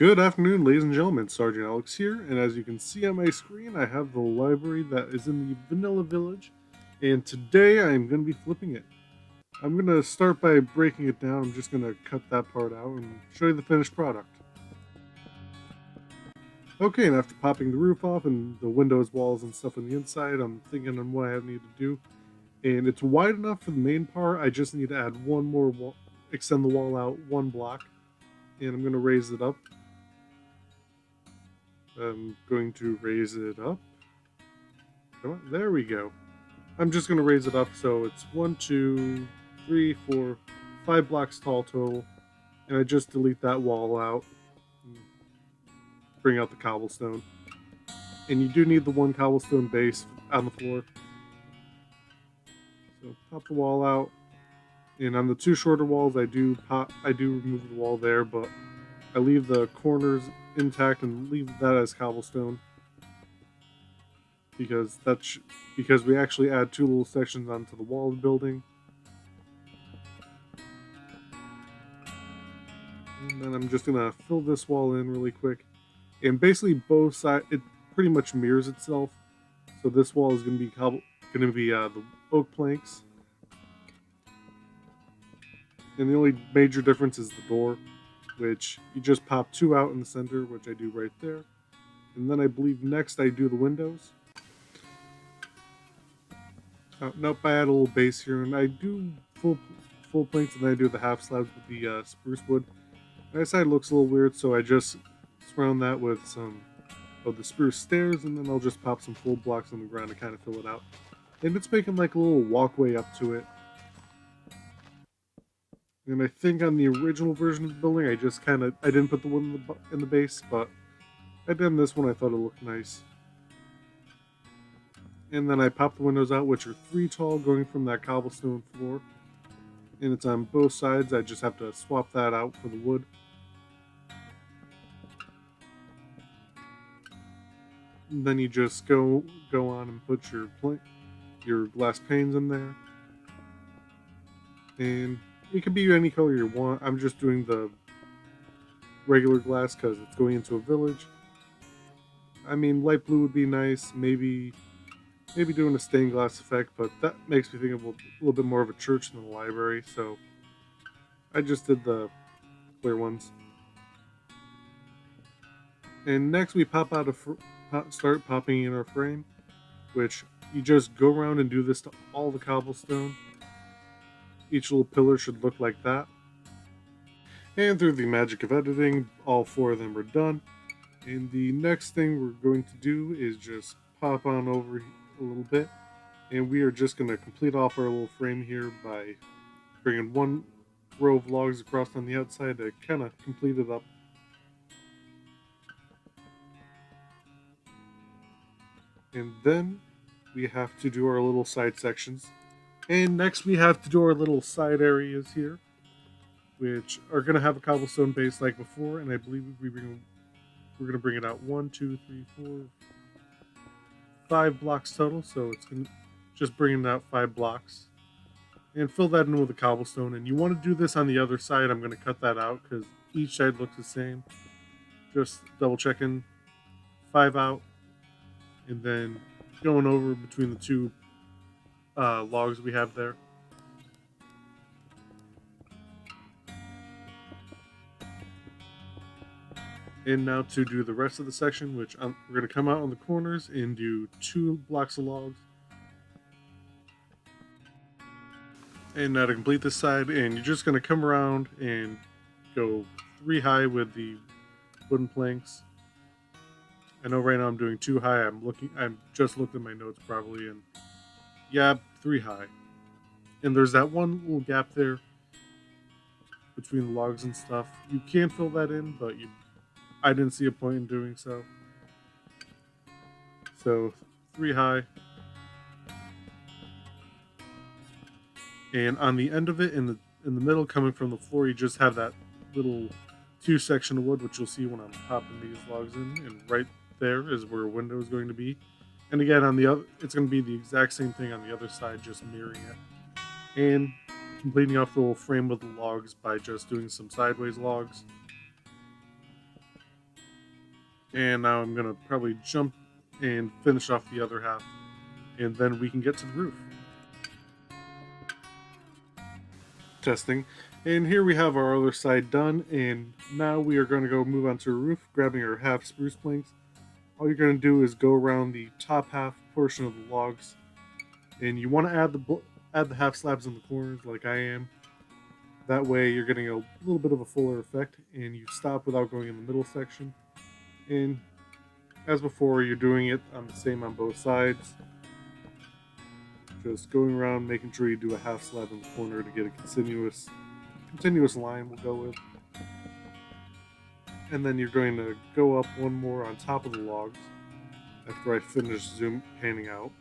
Good afternoon, ladies and gentlemen. Sergeant Alex here, and as you can see on my screen, I have the library that is in the Vanilla Village, and today I'm going to be flipping it. I'm going to start by breaking it down. I'm just going to cut that part out and show you the finished product. Okay, and after popping the roof off and the windows, walls, and stuff on the inside, I'm thinking on what I need to do. And it's wide enough for the main part. I just need to add one more wall, extend the wall out one block, and I'm going to raise it up. I'm going to raise it up. Come on, there we go. I'm just going to raise it up so it's 1, 2, 3, 4, 5 blocks tall total. And I just delete that wall out. Bring out the cobblestone. And you do need the one cobblestone base on the floor. So pop the wall out. And on the two shorter walls, I do remove the wall there, but I leave the corners intact and leave that as cobblestone because we actually add two little sections onto the wall of the building. And then I'm just gonna fill this wall in really quick, and basically both sides it pretty much mirrors itself. So this wall is gonna be the oak planks, and the only major difference is the door, which you just pop two out in the center, which I do right there. And then I believe next I do the windows. Nope, I add a little base here, and I do full planks, and then I do the half slabs with the spruce wood. My side looks a little weird, so I just surround that with some of the spruce stairs, and then I'll just pop some full blocks on the ground to kind of fill it out. And it's making like a little walkway up to it. And I think on the original version of the building, I didn't put the wood in the base, but I did in this one. I thought it looked nice. And then I pop the windows out, which are 3 tall, going from that cobblestone floor. And it's on both sides. I just have to swap that out for the wood. And then you just go on and put your glass panes in there. And it could be any color you want. I'm just doing the regular glass because it's going into a village. I mean, light blue would be nice. Maybe doing a stained glass effect, but that makes me think of a little bit more of a church than a library. So I just did the clear ones. And next we start popping in our frame, which you just go around and do this to all the cobblestone. Each little pillar should look like that. And through the magic of editing, all 4 of them are done. And the next thing we're going to do is just pop on over a little bit. And we are just going to complete off our little frame here by bringing one row of logs across on the outside to kind of complete it up. And then we have to do our little side sections. And next we have to do our little side areas here, which are going to have a cobblestone base like before, and I believe we're going to bring it out 1, 2, 3, 4, 5 blocks total, so it's just bringing out 5 blocks. And fill that in with a cobblestone, and you want to do this on the other side. I'm going to cut that out because each side looks the same. Just double checking, 5 out, and then going over between the two logs we have there. And now to do the rest of the section, which we're going to come out on the corners and do 2 blocks of logs. And now to complete this side, and you're just going to come around and go 3 high with the wooden planks. I know right now I'm doing 2 high. I'm just looked at my notes probably, and yeah, 3 high. And there's that one little gap there between the logs and stuff. You can fill that in, but I didn't see a point in doing so. So 3 high. And on the end of it, in the middle, coming from the floor, you just have that little 2 section of wood, which you'll see when I'm popping these logs in. And right there is where a window is going to be. And again, on the other, it's going to be the exact same thing on the other side, just mirroring it. And completing off the little frame with the logs by just doing some sideways logs. And now I'm gonna probably jump and finish off the other half, and then we can get to the roof. Testing. And here we have our other side done, and now we are going to go move on to the roof, grabbing our half spruce planks. All you're going to do is go around the top half portion of the logs, and you want to add the half slabs in the corners like I am. That way you're getting a little bit of a fuller effect, and you stop without going in the middle section. And as before, you're doing it on the same on both sides. Just going around, making sure you do a half slab in the corner to get a continuous line we'll go with. And then you're going to go up one more on top of the logs after I finish panning out.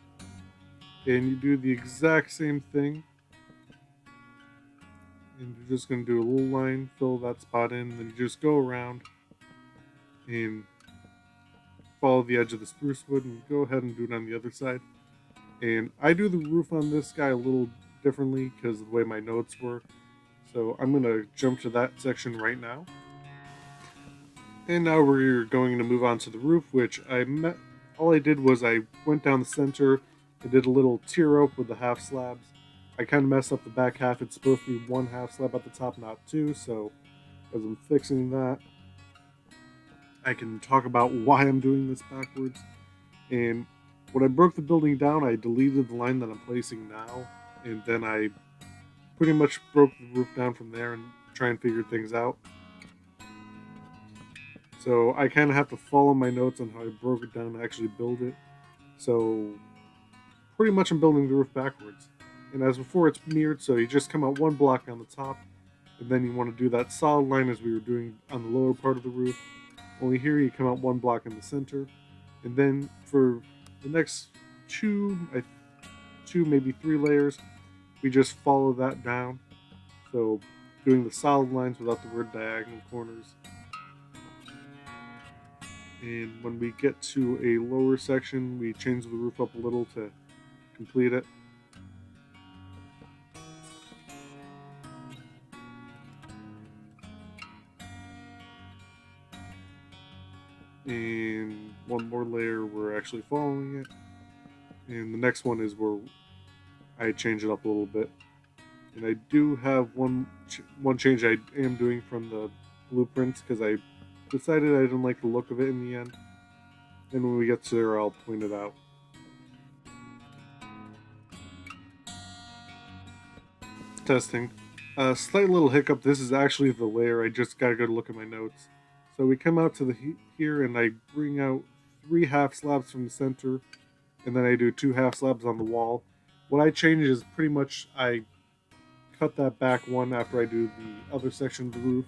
And you do the exact same thing. And you're just going to do a little line, fill that spot in, and then you just go around and follow the edge of the spruce wood and go ahead and do it on the other side. And I do the roof on this guy a little differently because of the way my notes were. So I'm going to jump to that section right now. And now we're going to move on to the roof, which all I did was I went down the center and did a little tier rope with the half slabs. I kind of messed up the back half. It's supposed to be one half slab at the top, not two. So as I'm fixing that, I can talk about why I'm doing this backwards. And when I broke the building down, I deleted the line that I'm placing now, and then I pretty much broke the roof down from there and try and figure things out. So I kind of have to follow my notes on how I broke it down to actually build it. So pretty much I'm building the roof backwards. And as before, it's mirrored, so you just come out one block on the top, and then you want to do that solid line as we were doing on the lower part of the roof. Only here you come out one block in the center, and then for the next two, maybe three layers, we just follow that down. So doing the solid lines without the word diagonal corners. And when we get to a lower section, we change the roof up a little to complete it. And one more layer, we're actually following it. And the next one is where I change it up a little bit. And I do have one change I am doing from the blueprints because I decided I didn't like the look of it in the end. And when we get to there, I'll point it out. Testing. Slight little hiccup. This is actually the layer. I just got a good look at my notes. So we come out to the here, and I bring out 3 half slabs from the center, and then I do 2 half slabs on the wall. What I change is pretty much I cut that back one after I do the other section of the roof.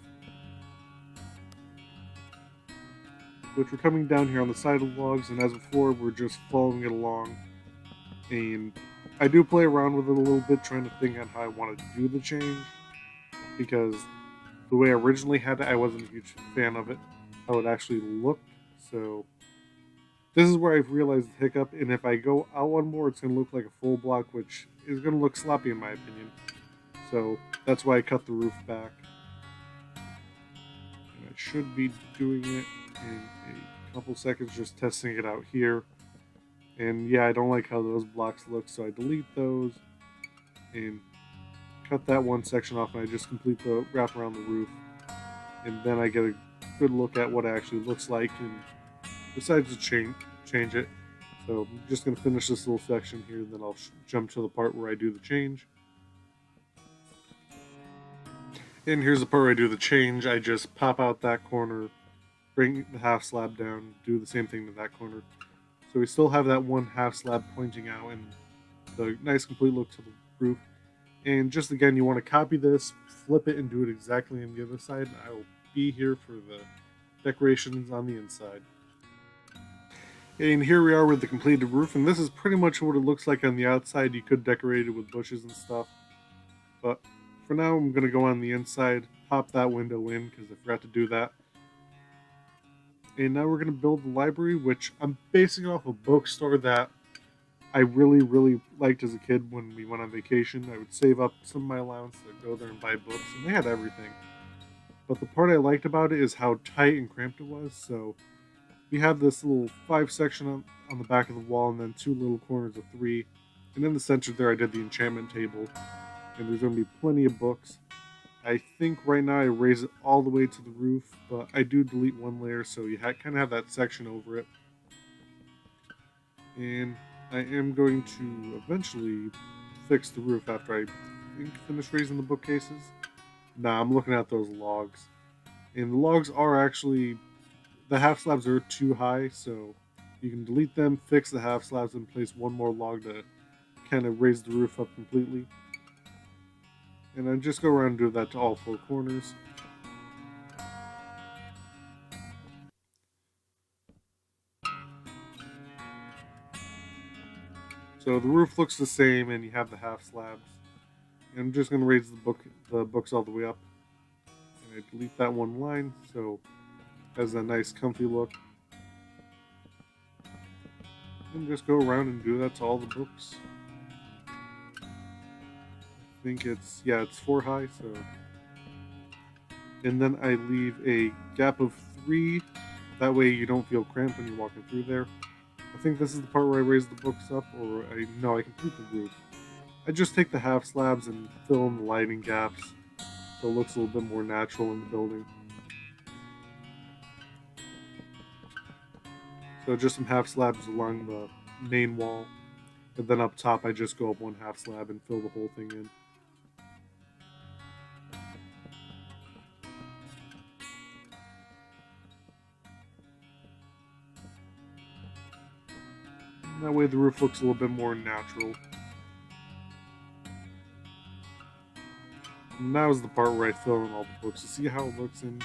Which we're coming down here on the side of the logs, and as before, we're just following it along. And I do play around with it a little bit, trying to think on how I want to do the change, because the way I originally had it, I wasn't a huge fan of it, how it actually looked. So this is where I've realized the hiccup, and if I go out one more, it's going to look like a full block, which is going to look sloppy in my opinion. So that's why I cut the roof back. And I should be doing it in a couple seconds, just testing it out here. And yeah, I don't like how those blocks look, so I delete those and cut that one section off, and I just complete the wrap around the roof. And then I get a good look at what it actually looks like and decide to change it. So I'm just going to finish this little section here, and then I'll jump to the part where I do the change. And here's the part where I do the change. I just pop out that corner, bring the half slab down, do the same thing to that corner. So we still have that one half slab pointing out and the nice complete look to the roof. And just again, you want to copy this, flip it, and do it exactly on the other side. And I will be here for the decorations on the inside. And here we are with the completed roof, and this is pretty much what it looks like on the outside. You could decorate it with bushes and stuff, but for now I'm going to go on the inside, pop that window in because I forgot to do that. And now we're going to build the library, which I'm basing off a bookstore that I really liked as a kid when we went on vacation. I would save up some of my allowance to go there and buy books, and they had everything. But the part I liked about it is how tight and cramped it was, so we have this little 5 section on the back of the wall, and then 2 little corners of 3. And in the center there, I did the enchantment table, and there's going to be plenty of books. I think right now I raise it all the way to the roof, but I do delete one layer, so you kind of have that section over it. And I am going to eventually fix the roof after I finish raising the bookcases. Nah, I'm looking at those logs. And the logs are actually, the half slabs are too high, so you can delete them, fix the half slabs, and place one more log to kind of raise the roof up completely. And then just go around and do that to all 4 corners. So the roof looks the same, and you have the half slabs. And I'm just going to raise the books all the way up. And I delete that one line, so it has a nice comfy look. And just go around and do that to all the books. I think it's 4 high, so. And then I leave a gap of 3. That way you don't feel cramped when you're walking through there. I think this is the part where I raise the books up, or I complete the roof. I just take the half slabs and fill in the lighting gaps, so it looks a little bit more natural in the building. So just some half slabs along the main wall, and then up top I just go up 1 half slab and fill the whole thing in. That way the roof looks a little bit more natural. Now is the part where I fill in all the books to see how it looks, and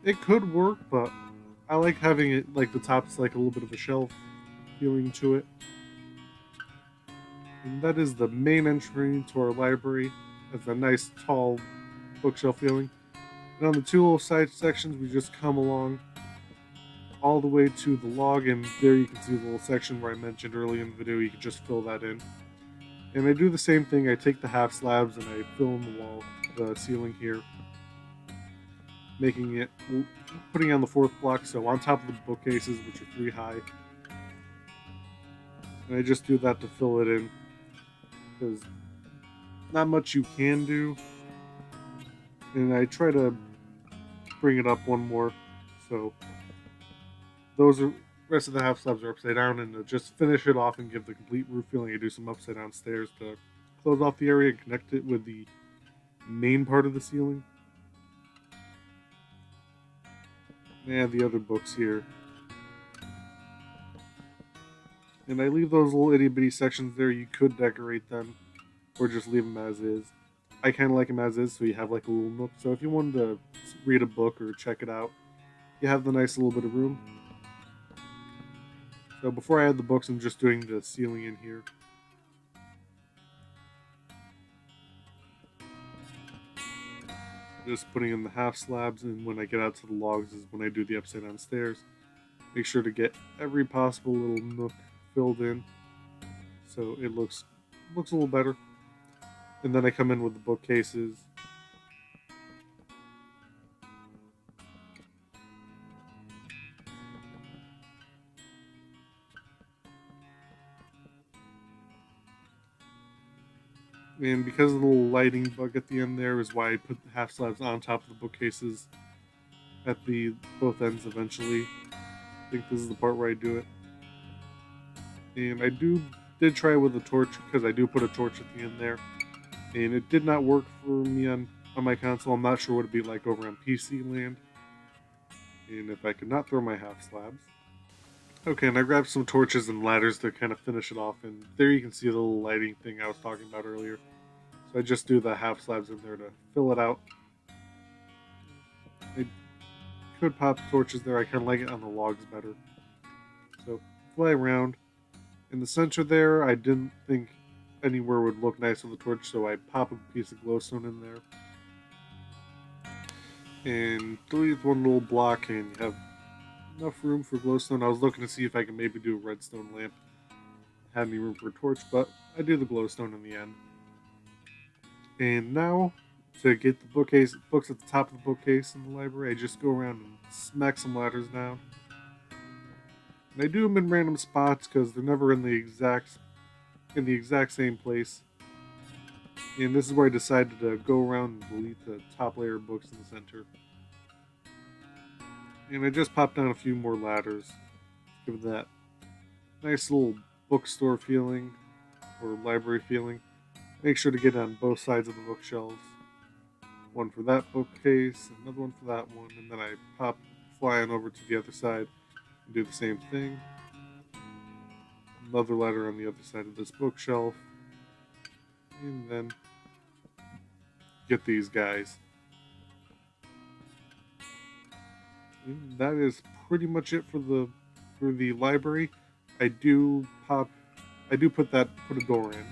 it could work, but I like having it like the top's like a little bit of a shelf feeling to it. And that is the main entry to our library. It's a nice tall bookshelf feeling. And on the 2 little side sections, we just come along all the way to the log, and there you can see the little section where I mentioned earlier in the video. You can just fill that in. And I do the same thing. I take the half slabs and I fill in the wall, the ceiling here, putting on the 4th block, so on top of the bookcases, which are 3 high. And I just do that to fill it in, because not much you can do. And I try to bring it up one more, so rest of the half slabs are upside down, and to just finish it off and give the complete roof feeling, I do some upside down stairs to close off the area and connect it with the main part of the ceiling. And the other books here. And I leave those little itty bitty sections there. You could decorate them, or just leave them as is. I kind of like them as is, so you have like a little nook. So if you wanted to read a book or check it out, you have the nice little bit of room. So before I add the books, I'm just doing the ceiling in here. Just putting in the half slabs, and when I get out to the logs is when I do the upside down stairs. Make sure to get every possible little nook filled in, so it looks a little better. And then I come in with the bookcases. And because of the little lighting bug at the end there is why I put the half slabs on top of the bookcases at the both ends eventually. I think this is the part where I do it. And I did try with a torch, because I do put a torch at the end there. And it did not work for me on my console. I'm not sure what it'd be like over on PC land. And if I could not throw my half slabs. Okay, and I grabbed some torches and ladders to kind of finish it off, and there you can see the little lighting thing I was talking about earlier. So I just do the half slabs in there to fill it out. I could pop torches there. I kind of like it on the logs better. So fly around. In the center there, I didn't think anywhere would look nice with a torch, so I pop a piece of glowstone in there. And delete one little block, and you have enough room for glowstone. I was looking to see if I could maybe do a redstone lamp. Had any room for a torch, but I do the glowstone in the end. And now, to get the books at the top of the bookcase in the library, I just go around and smack some ladders down. And I do them in random spots because they're never in the exact same place. And this is where I decided to go around and delete the top layer of books in the center. And I just popped down a few more ladders. Give it that nice little bookstore feeling or library feeling. Make sure to get on both sides of the bookshelves. One for that bookcase, another one for that one, and then I pop flying over to the other side and do the same thing. Another ladder on the other side of this bookshelf. And then get these guys. And that is pretty much it for the library. I do put a door in.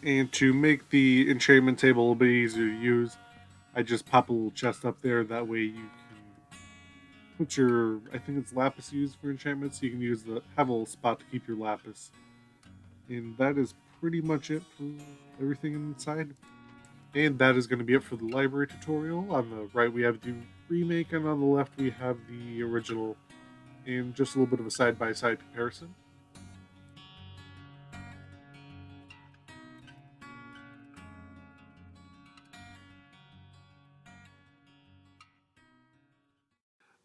And to make the enchantment table a little bit easier to use, I just pop a little chest up there. That way you can put your, I think it's lapis used for enchantments. So you can have a little spot to keep your lapis. And that is pretty much it for everything inside. And that is going to be it for the library tutorial. On the right we have the remake, and on the left we have the original, and just a little bit of a side-by-side comparison.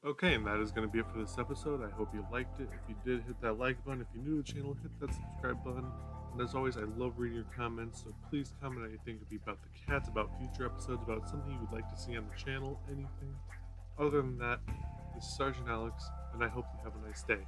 Okay, and that is going to be it for this episode. I hope you liked it. If you did, hit that like button. If you're new to the channel, hit that subscribe button. And as always, I love reading your comments, so please comment anything. It could be about the cats, about future episodes, about something you would like to see on the channel, anything. Other than that, this is Sergeant Alex, and I hope you have a nice day.